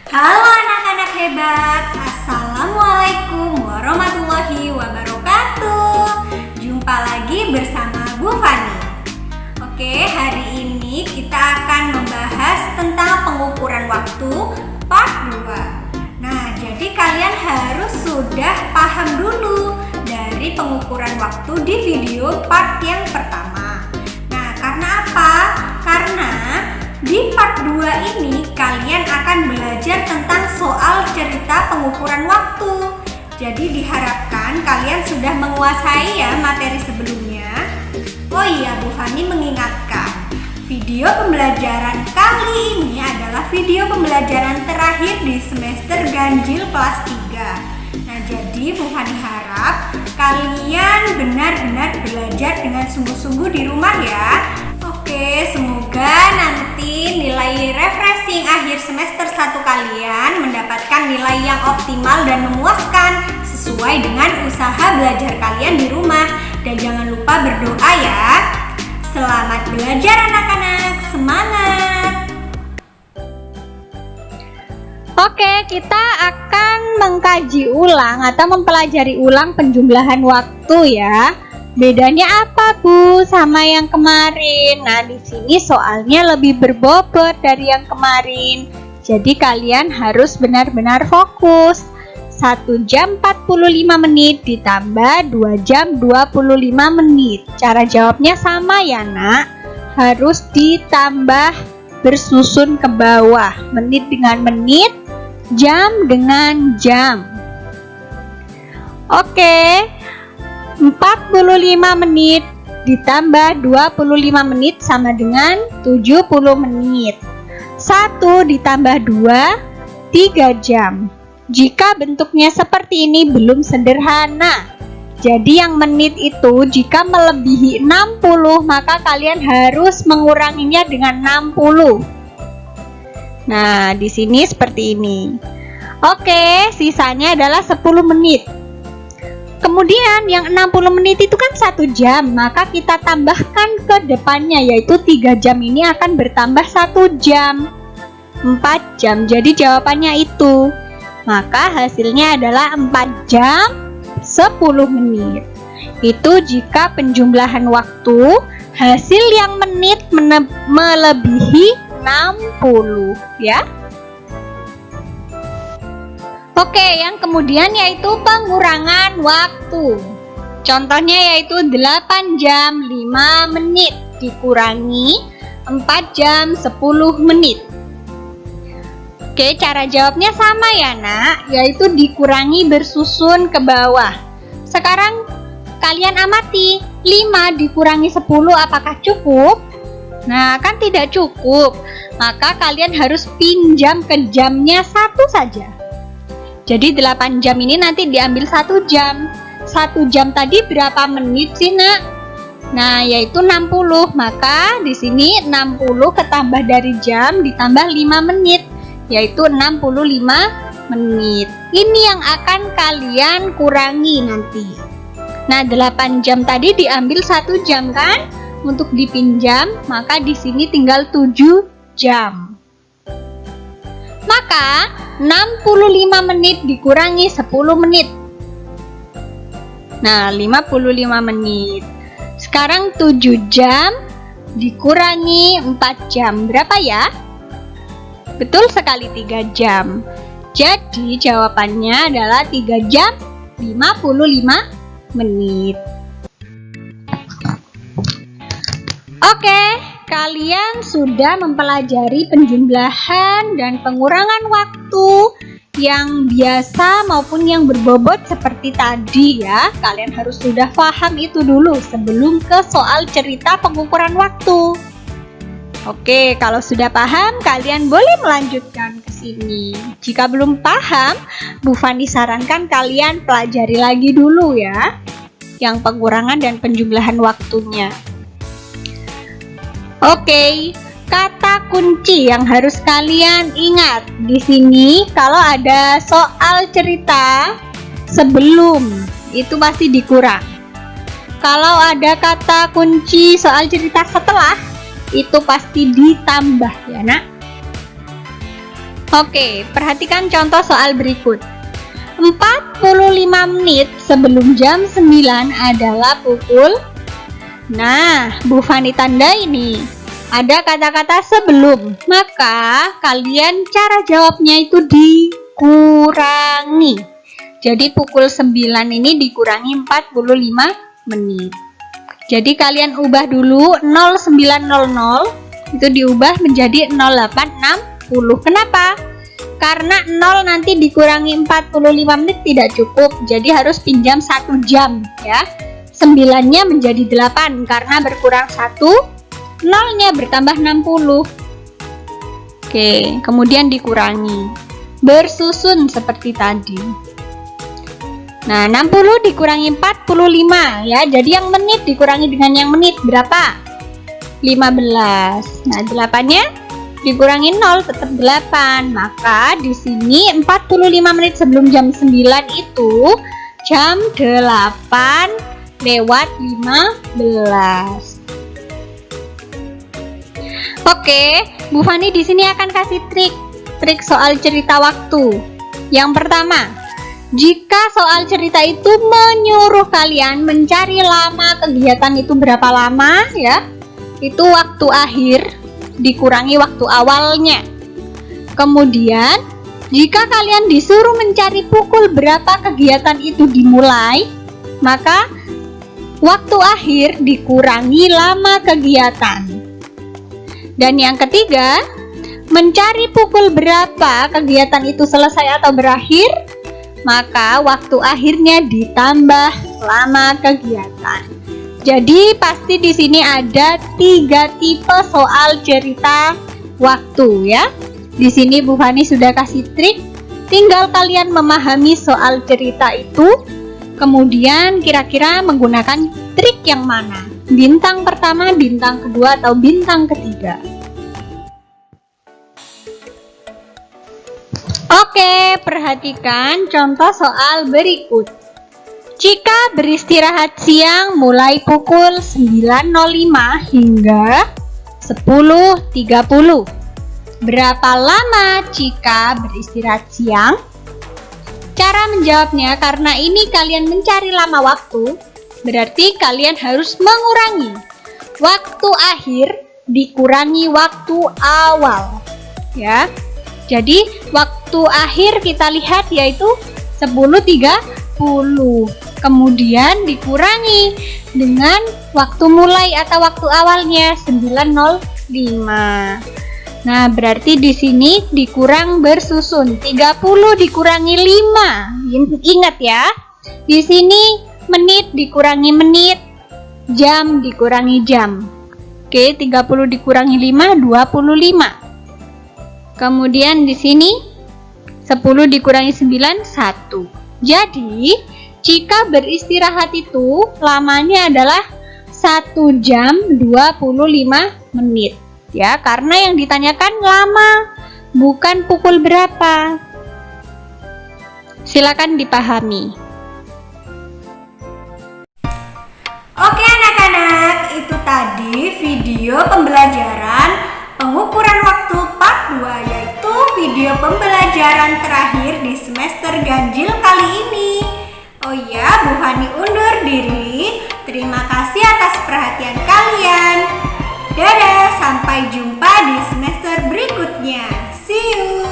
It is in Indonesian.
Halo anak-anak hebat, Assalamualaikum warahmatullahi wabarakatuh. Jumpa lagi bersama Bu Fani. Oke, hari ini kita akan membahas tentang pengukuran waktu part 2. Nah, jadi kalian harus sudah paham dulu dari pengukuran waktu di video part yang pertama. Nah, karena apa? Karena di part 2 ini kalian akan belajar tentang soal cerita pengukuran waktu. Jadi diharapkan kalian sudah menguasai ya materi sebelumnya. Oh iya, Bu Fani mengingatkan, video pembelajaran kali ini adalah video pembelajaran terakhir di semester ganjil kelas 3. Nah, jadi Bu Fani harap kalian benar-benar belajar dengan sungguh-sungguh di rumah ya. Oke, semoga nanti nilai refreshing akhir semester 1 kalian mendapatkan nilai yang optimal dan memuaskan sesuai dengan usaha belajar kalian di rumah. Dan jangan lupa berdoa ya. Selamat belajar anak-anak, semangat! Oke, kita akan mengkaji ulang atau mempelajari ulang penjumlahan waktu ya. Bedanya apa Bu sama yang kemarin? Nah, di sini soalnya lebih berbobot dari yang kemarin. Jadi kalian harus benar-benar fokus. 1 jam 45 menit ditambah 2 jam 25 menit. Cara jawabnya sama ya Nak. Harus ditambah bersusun ke bawah. Menit dengan menit, jam dengan jam. Oke. 45 menit ditambah 25 menit sama dengan 70 menit. 1 ditambah 2, 3 jam. Jika bentuknya seperti ini belum sederhana. Jadi yang menit itu jika melebihi 60 maka kalian harus menguranginya dengan 60. Nah, di sini seperti ini. Oke, sisanya adalah 10 menit. Kemudian yang 60 menit itu kan 1 jam, maka kita tambahkan ke depannya yaitu 3 jam ini akan bertambah 1 jam, 4 jam. Jadi jawabannya itu. Maka hasilnya adalah 4 jam 10 menit. Itu jika penjumlahan waktu hasil yang menit melebihi 60 ya. Oke, yang kemudian yaitu pengurangan waktu. Contohnya yaitu 8 jam 5 menit dikurangi 4 jam 10 menit. Oke, cara jawabnya sama ya Nak, yaitu dikurangi bersusun ke bawah. Sekarang kalian amati, 5 dikurangi 10 apakah cukup? Nah, kan tidak cukup. Maka kalian harus pinjam ke jamnya 1 saja. Jadi 8 jam ini nanti diambil 1 jam. 1 jam tadi berapa menit sih Nak? Nah, yaitu 60. Maka di sini 60 ketambah dari jam ditambah 5 menit, yaitu 65 menit. Ini yang akan kalian kurangi nanti. Nah, 8 jam tadi diambil 1 jam kan? Untuk dipinjam, maka di sini tinggal 7 jam. Maka 65 menit dikurangi 10 menit. Nah, 55 menit. Sekarang 7 jam dikurangi 4 jam. Berapa ya? Betul sekali, 3 jam. Jadi jawabannya adalah 3 jam 55 menit. Oke, kalian sudah mempelajari penjumlahan dan pengurangan waktu yang biasa maupun yang berbobot seperti tadi ya. Kalian harus sudah paham itu dulu sebelum ke soal cerita pengukuran waktu. Oke, kalau sudah paham kalian boleh melanjutkan ke sini. Jika belum paham, Bu Fani sarankan kalian pelajari lagi dulu ya, yang pengurangan dan penjumlahan waktunya. Oke, kata kunci yang harus kalian ingat di sini kalau ada soal cerita sebelum itu pasti dikurang. Kalau ada kata kunci soal cerita setelah itu pasti ditambah ya Nak. Oke, perhatikan contoh soal berikut. 45 menit sebelum jam 9 adalah pukul. Nah, Bu Fani tandai ini. Ada kata-kata sebelum, maka kalian cara jawabnya itu dikurangi. Jadi pukul 9 ini dikurangi 45 menit. Jadi kalian ubah dulu 0900 itu diubah menjadi 0860. Kenapa? Karena 0 nanti dikurangi 45 menit tidak cukup. Jadi harus pinjam 1 jam ya. 9-nya menjadi 8 karena berkurang 1. 0-nya bertambah 60. Oke, kemudian dikurangi. Bersusun seperti tadi. Nah, 60 dikurangi 45 ya. Jadi yang menit dikurangi dengan yang menit berapa? 15. Nah, 8-nya dikurangi 0 tetap 8. Maka di sini 45 menit sebelum jam 9 itu jam 8:15. Oke, Bu Fani di sini akan kasih trik soal cerita waktu. Yang pertama, jika soal cerita itu menyuruh kalian mencari lama kegiatan itu berapa lama ya, itu waktu akhir dikurangi waktu awalnya. Kemudian, jika kalian disuruh mencari pukul berapa kegiatan itu dimulai, maka waktu akhir dikurangi lama kegiatan. Dan yang ketiga, mencari pukul berapa kegiatan itu selesai atau berakhir, maka waktu akhirnya ditambah lama kegiatan. Jadi pasti di sini ada 3 tipe soal cerita waktu ya. Di sini Bu Fani sudah kasih trik, tinggal kalian memahami soal cerita itu, kemudian kira-kira menggunakan trik yang mana? Bintang pertama, bintang kedua, atau bintang ketiga? Oke, perhatikan contoh soal berikut. Jika beristirahat siang mulai pukul 9.05 hingga 10.30, berapa lama jika beristirahat siang? Cara menjawabnya, karena ini kalian mencari lama waktu, berarti kalian harus mengurangi waktu akhir dikurangi waktu awal ya. Jadi waktu akhir kita lihat yaitu 10.30, kemudian dikurangi dengan waktu mulai atau waktu awalnya 9.05. Nah, berarti di sini dikurang bersusun. 30 dikurangi 5. Ingat ya. Di sini menit dikurangi menit, jam dikurangi jam. Oke, 30 dikurangi 5, 25. Kemudian di sini 10 dikurangi 9, 1. Jadi, jika beristirahat itu lamanya adalah 1 jam 25 menit. Ya, karena yang ditanyakan lama, bukan pukul berapa. Silakan dipahami. Oke anak-anak, itu tadi video pembelajaran pengukuran waktu part 2, yaitu video pembelajaran terakhir di semester ganjil kali ini. Oh iya, Bu Fani undur diri. Terima kasih atas perhatian kalian. Dadah, sampai jumpa di semester berikutnya. See you.